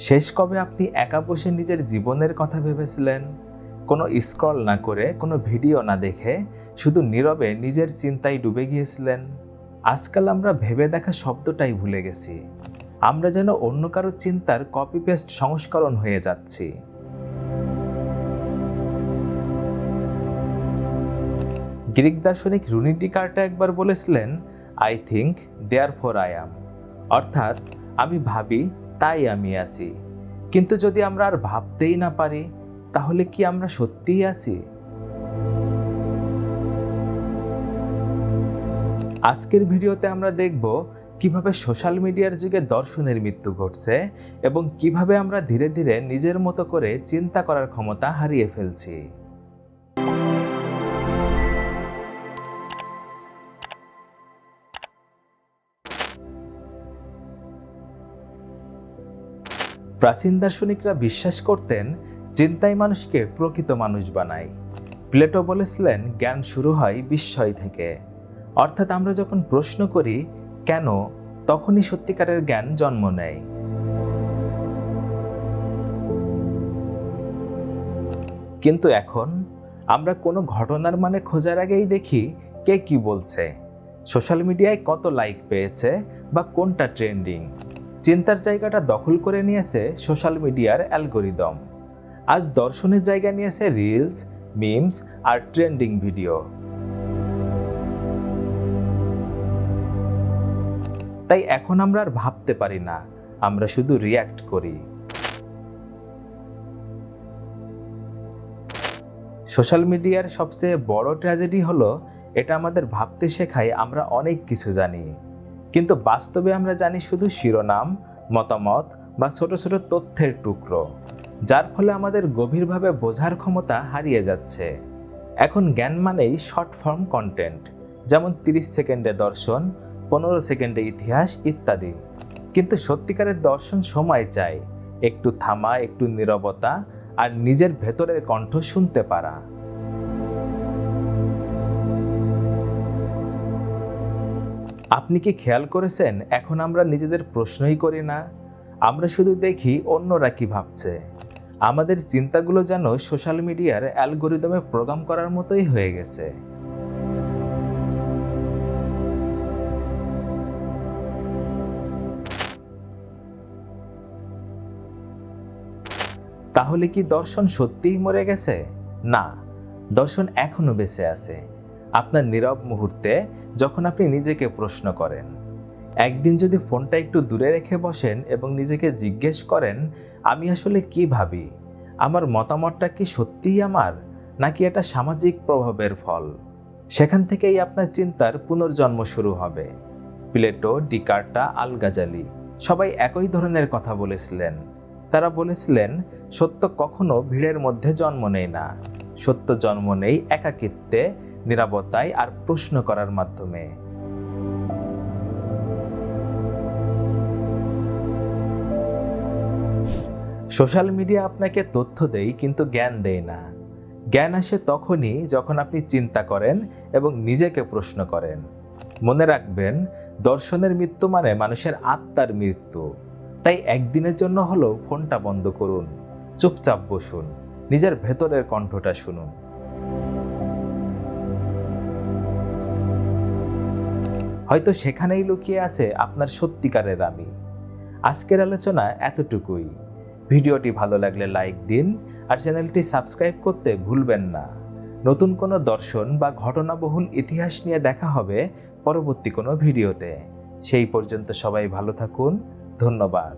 শেষ কবে আপনি একা বসে নিজের জীবনের কথা ভেবেছিলেন? কোনো স্ক্রল না করে, কোনো ভিডিও না দেখে শুধু নীরবে নিজের চিন্তায় ডুবে গিয়েছিলেন? আজকাল আমরা ভেবে দেখা শব্দটাই ভুলে গেছি। আমরা যেন অন্য কারো চিন্তার কপি পেস্ট সংস্করণ হয়ে যাচ্ছি। গ্রিক দার্শনিক রুনি ডিকার্টা একবার বলেছিলেন, I think therefore I am, অর্থাৎ আমি ভাবি তাই আমি আছি। কিন্তু যদি আমরা আর ভাবতেই না পারি, তাহলে কি আমরা সত্যিই আছি? আজকের ভিডিওতে আমরা দেখব কিভাবে সোশ্যাল মিডিয়ার যুগে দর্শনের মৃত্যু ঘটছে এবং কিভাবে আমরা ধীরে ধীরে নিজের মতো করে চিন্তা করার ক্ষমতা হারিয়ে ফেলছি। প্রাচীন দার্শনিকরা বিশ্বাস করতেন চিন্তাই মানুষকে প্রকৃত মানুষ বানায়। প্লেটো বলেছিলেন, জ্ঞান শুরু হয় বিস্ময় থেকে, অর্থাৎ আমরা যখন প্রশ্ন করি কেন, তখনই সত্যিকারের জ্ঞান জন্ম নেয়। কিন্তু এখন আমরা কোনো ঘটনার মানে খোঁজার আগেই দেখি কে কি বলছে, সোশ্যাল মিডিয়ায় কত লাইক পেয়েছে বা কোনটা ট্রেন্ডিং। চিন্তার জায়গাটা দখল করে নিয়েছে সোশ্যাল মিডিয়ার অ্যালগোরিদম। আজ দর্শনের জায়গা নিয়েছে রিলস, মিমস আর ট্রেন্ডিং ভিডিও। তাই এখন আমরা আর ভাবতে পারি না, আমরা শুধু রিয়্যাক্ট করি। সোশ্যাল মিডিয়ার সবচেয়ে বড় ট্র্যাজেডি হলো এটা আমাদের ভাবতে শেখায় আমরা অনেক কিছু জানি, কিন্তু বাস্তবে আমরা জানি শুধু শিরোনাম, মতামত বা ছোট ছোট তথ্যের টুকরো, যার ফলে আমাদের গভীরভাবে বোঝার ক্ষমতা হারিয়ে যাচ্ছে। এখন জ্ঞান মানেই শর্ট ফর্ম কন্টেন্ট, যেমন 30 সেকেন্ডে দর্শন, 15 সেকেন্ডে ইতিহাস ইত্যাদি। কিন্তু সত্যিকারের দর্শন সময় চায়, একটু থামা, একটু নীরবতা আর নিজের ভেতরের কণ্ঠ শুনতে পারা। আপনি কি খেয়াল করেছেন এখন আমরা নিজেদের প্রশ্নই করি না, আমরা শুধু দেখি অন্যরা কি ভাবছে। আমাদের চিন্তাগুলো যেন সোশ্যাল মিডিয়ার অ্যালগোরিদমে প্রোগ্রাম করার মতোই হয়ে গেছে। তাহলে কি দর্শন সত্যিই মরে গেছে? না, দর্শন এখনো বেঁচে আছে। আপনার নীরব মুহূর্তে, যখন আপনি নিজেকে প্রশ্ন করেন। একদিন যদি ফোনটা একটু দূরে রেখে বসেন এবং নিজেকে জিজ্ঞেস করেন, আমি আসলে কি ভাবি, আমার মতামতটা কি সত্যিই আমার, নাকি এটা সামাজিক প্রভাবের ফল, সেখান থেকেই আপনার চিন্তার পুনর্জন্ম শুরু হবে। প্লেটো, ডিকার্টা, আল গাজালি সবাই একই ধরনের কথা বলেছিলেন। তারা বলেছিলেন, সত্য কখনো ভিড়ের মধ্যে জন্ম নেয় না, সত্য জন্ম নেয় একাকিত্বে, নীরবতায় আর প্রশ্ন করার মাধ্যমে। সোশ্যাল মিডিয়া আপনাকে তথ্য দেয় কিন্তু জ্ঞান দেয় না। জ্ঞান আসে তখনই যখন আপনি চিন্তা করেন এবং নিজেকে প্রশ্ন করেন। মনে রাখবেন, দর্শনের মৃত্যু মানে মানুষের আত্মার মৃত্যু। তাই একদিনের জন্য হলেও ফোনটা বন্ধ করুন, চুপচাপ বসুন, নিজের ভেতরের কণ্ঠটা শুনুন। হয়তো সেখানেই লুকিয়ে আছে আপনার সত্যিকারের আমি। আজকের আলোচনা এতটুকুই। ভিডিওটি ভালো লাগলে লাইক দিন আর চ্যানেলটি সাবস্ক্রাইব করতে ভুলবেন না। নতুন কোনো দর্শন বা ঘটনাবহুল ইতিহাস নিয়ে দেখা হবে পরবর্তী কোনো ভিডিওতে। সেই পর্যন্ত সবাই ভালো থাকুন। ধন্যবাদ।